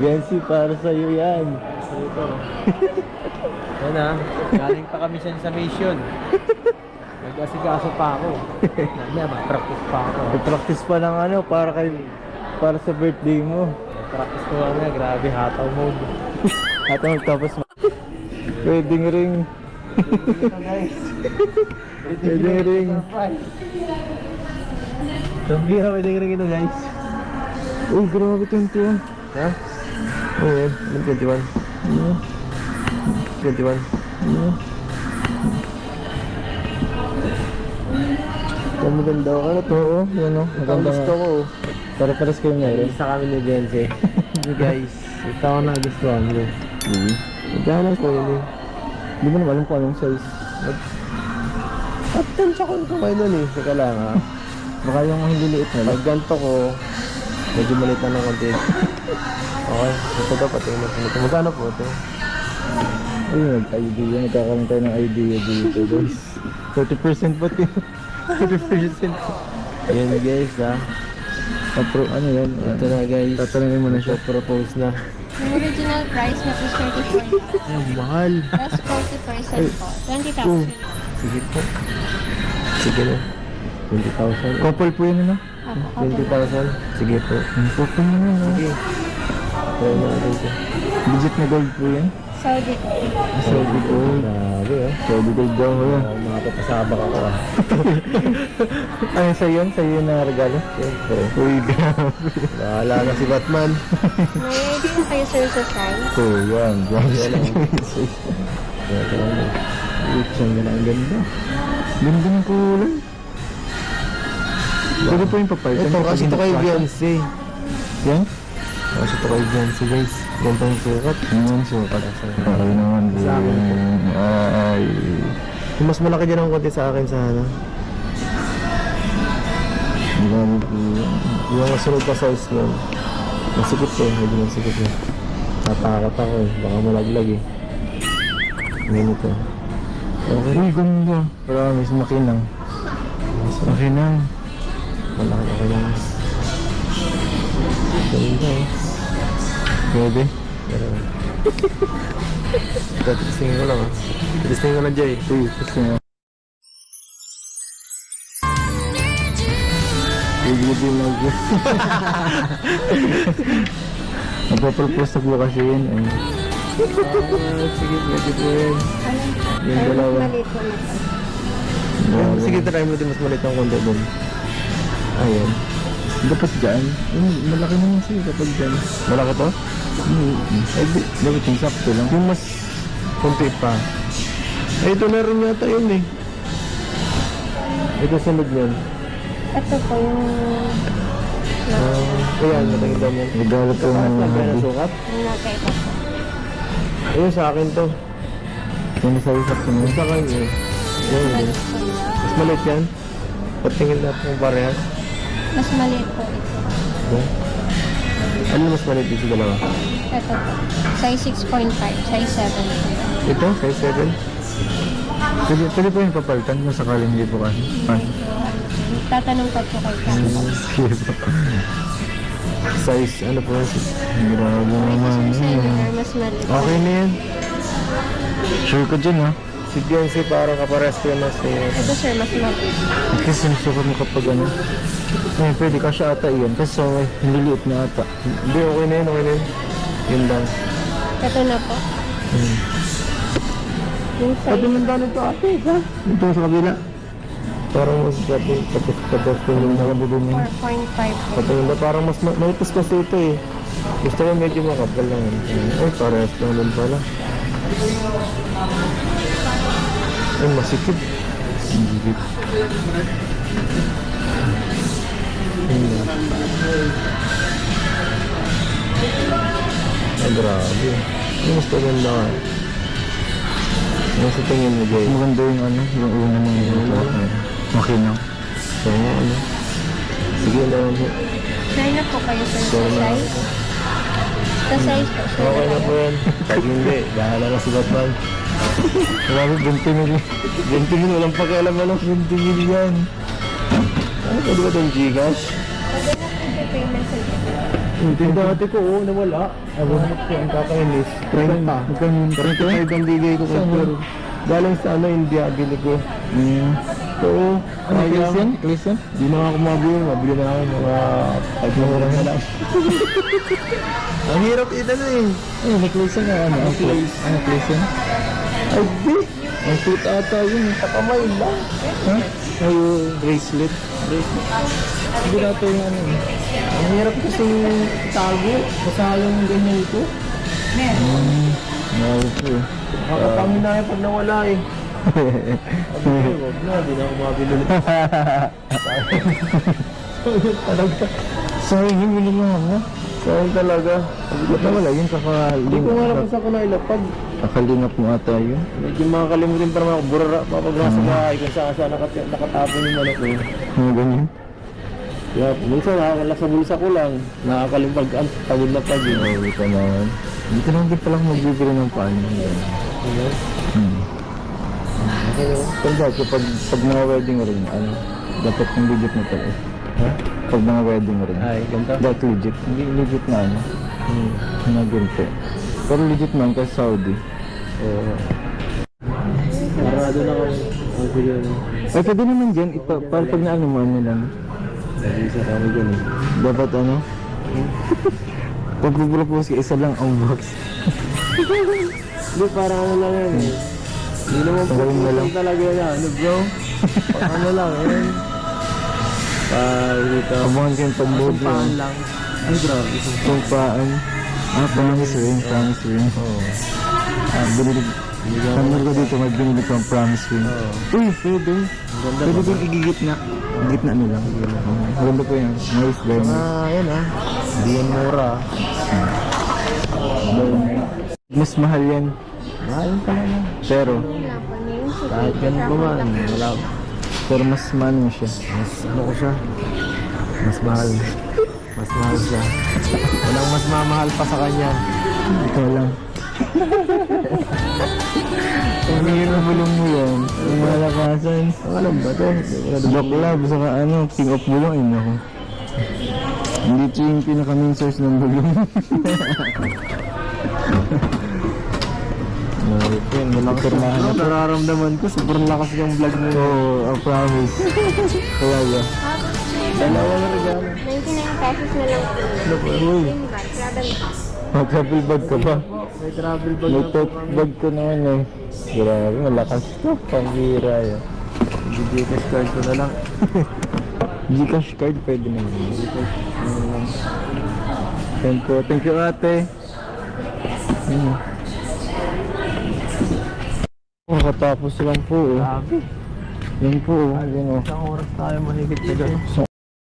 Bensi, para sa'yo yan. Ito. Yan ah. Galing pa kami sa mission. Nag-asikaso pa ako. Mamaya mag-practice pa ako. I-practice pa ng ano, para sa birthday mo. Practice ko nga, grabe, hataw mode. At tapos wedding ring. Ito guys. Wedding ring. Gambira, wedding ring ito guys. Uy, grabe 21. Ha? Oh, yan. 21. 21. Ang maganda ka na to, oh. Yan, oh. Maganda Gusto nga. ko. Para-paras kayo meron. Isa kami ni Benze. Guys, ito ako na gustuhan ko. Magkano ko yun, eh. Hindi mo naman alam kung anong size. At tansya ko kamay nun eh. Teka lang ha. Baka yung hindi liit na lang. Ganto ko. Medyo maliit na ng konti. Okay. Ito dapat yung ito. Magkano po ito? Ayun, nag-idea. Nagkakaroon tayo ng idea dito, guys. 30% ba ito? 30%. Ayan guys ha. Ano yan? Ito na guys. Tatanungin mo na siya. Propose na. Yung original price na is 34. Ay, mahal. Plus 40% po. 20,000. Sige po. Sige na. 20,000. Couple po yun, ano? Ako, 20,000. Sige po. Ang couple mo yun, Sige. Try na natin ito. Legit na gold po yan. Saudi po. Saudi gold. Grabe ah. Saudi gold daw ko yan. Makapapasabak ako ah. Ano sa'yo yun? Sa'yo yun na regalo? Siyempre. Uy, grabe. Bahala na si Batman. May idea kayo sir sa size? So, yan. Kaya lang. Kaya lang. Ang ganda. Ang ganda. Ganda ng kulay. Pwede po yung papalitan. Ito kasi ito kay Beyonce. Yan? Kasi ito kay Beyonce guys. Ganda yung sukat. Yung sukat. Okay naman. Sa akin po. Ay. Yung mas malaki dyan ang konti sa akin sana. Grabe po. Yung masunod pa size nun. Masikip eh. Medyo masikip eh. Natakot ako eh. Baka malaglag eh. Ngayon ito. Okay. Uy, ganda. Promise, makinang. Makinang. Malaki ako lang. Ganda eh. Pwede. Pero... Tatistingin ko lang ah. Tatistingin ko lang Jay. Uy, kasi nga. Pwede mag Magpapropose na po kasi yun. Sige, pwede po yun. Yung Ay, dalawa. maliit po na po. Sige, try mo din mas maliit ang konti dun. Ayan. Dapat dyan. Malaki naman siya kapag dyan. Malaki to? Ay, dapat yung sakto lang. Yung mas konti pa. Ay, ito na rin yata yun eh. Ito sunod yun. Ito po yung... Ayan, matangin daw yan. Regalo po ng Lagyan ng sukat. Yung nakita po. Ayun, sa akin to. Yung sa isap ko Mas sa akin eh. Ayun, yun. Mas maliit yan. Patingin natin kung parehas. Mas maliit po ito. Okay. Ano mas maliit dito sa dalawa? Ito po. Size 6.5. Size 7. Ito, size 7. Pwede po yung papalitan kung sakaling hindi po kasi. Tatanong pa po kayo. Sige po. Size, ano po? Grabe naman. Sir, seminar, mas maliit. Okay na yan. Sure ko dyan, ha? Si Beyonce parang kapares ko na sa Ito sir, mas maliit. Kasi sinusukat mo kapag ano. Ay, pwede kasi ata yun. Kasi nililiit na ata. Hindi, okay na yun, okay na yun. Yun lang. Ito na po. Yung size. Nandano ito ate, ha? Ito sa kabila. Parang mas gabi, tapos yung nakabubin yun. 4.5 po. Patingin na parang mas maitis kasi ito eh. Gusto ko medyo makapal lang. Ay, parehas lang din pala. Ay, masikip. Sigit. Ay, grabe. Yung mas paganda ka. Yung sa tingin mo, Jay. Maganda yung ano, yung una ng makina. So, ano? Sige lang. Try na po kayo sir sa size. Sa size po. Sir, Okay na po yan. Kahit hindi, bahala na si Batman. Grabe, 20 mil. 20 mil, walang pakialam na lang. 20 mil yan. Ano pwede ba itong Gcash? Pwede na po yung payment sa Yung dati ko, nawala. Abunot ko ang kakainis. 30. Magkano yun? 35 ang bigay ko kay Saan Pero. Galing sa India, bili ko. So, Ano, Christian? Christian? Di na ako mabili na ako mga 5 na oras na lang. Ang hirap ito na eh. Eh, may Christian na ano? Ang place. Ano, Christian? Ay, di. Ang suit ata yun, sa kamay lang. Ha? Ay, bracelet. Hindi na ito yung ano eh. Ang hirap kasi itago. Basta yung ganyan ito. Okay. Nakakatangin na yan pag nawala eh. Sabi ko, wag na, di na ako mabili ulit. Talaga. Sayang yun, yun lang na. Sayang talaga. Ba't nawala yun? Hindi ko nga naman sa ko na ilapag. Kakalingap mo ata yun. Medyo makakalimutin pa naman ako. Burara, papag nasa bahay kung saan saan nakatapon yung manok ko. Ano ganyan? Kaya minsan nakakala sa bulsa ko lang. Nakakalimpag ang tawid na pag yun. Oo, ito naman. Dito lang din palang magbibili ng paano. Ano? Pero dahil pag mga wedding ring, ano, dapat yung legit na pala. Ha? Pag mga wedding ring. Ay, ganito? Dapat legit. Hindi legit na ano. Na ganito. Pero legit man kasi Saudi. Oo. Parado na kami. Ang video na. Ay, pwede naman dyan. Para pag naano mo, ano lang. Nag-isa kami dyan eh. Dapat ano? Pag propose ka, isa lang ang box. Hindi, parang ano lang yan eh. Hindi naman Tagaling na lang. talaga yan. Ano bro? Pag ano lang yan. Dito. Abangan ka yung pag-load Sumpaan yun. lang. Ay grabe. Sumpaan. Promise ring. Promise ring. Oo. Binilig. Kamar ko dito, may binilig kang promise ring. Oo. Uy, pwede. Ganda Pwede ba? din igigitna. Gitna ano lang. Maganda po yan. Nice, very nice. Yan ah. Hindi yan mura. Mas mahal yan. Mahal pa naman. Pero, Wala pa na yung Kahit ganun pa man. Wala. pero mas ano siya. Mas ano ko siya. Mas mahal. Mas mahal siya. Walang mas mamahal pa sa kanya. Ikaw lang. Ang hirap bulong mo yan. Ang malakasan. Ang alam ba ito? Block love, saka ano, king of bulong. Ay, naku. Hindi ito yung pinaka-main source ng bulong. Pirmahan na. Nararamdaman ko, sobrang lakas yung vlog mo. Oo, I promise. Kaya ba? Dalawang regalo. 99 pesos na lang po. Ano po? Uy, Yung bag, travel bag. mag-travel bag ka pa. May travel bag May na po tote kami. bag ko naman eh. Grabe, malakas to. Pambira yun. Gcash card ko na lang. Gcash card pwede naman. Gcash. Ano lang. Thank you ate. Makatapos lang po. Grabe. Yan po. Yan o. Isang oras tayo mahigit na dyan.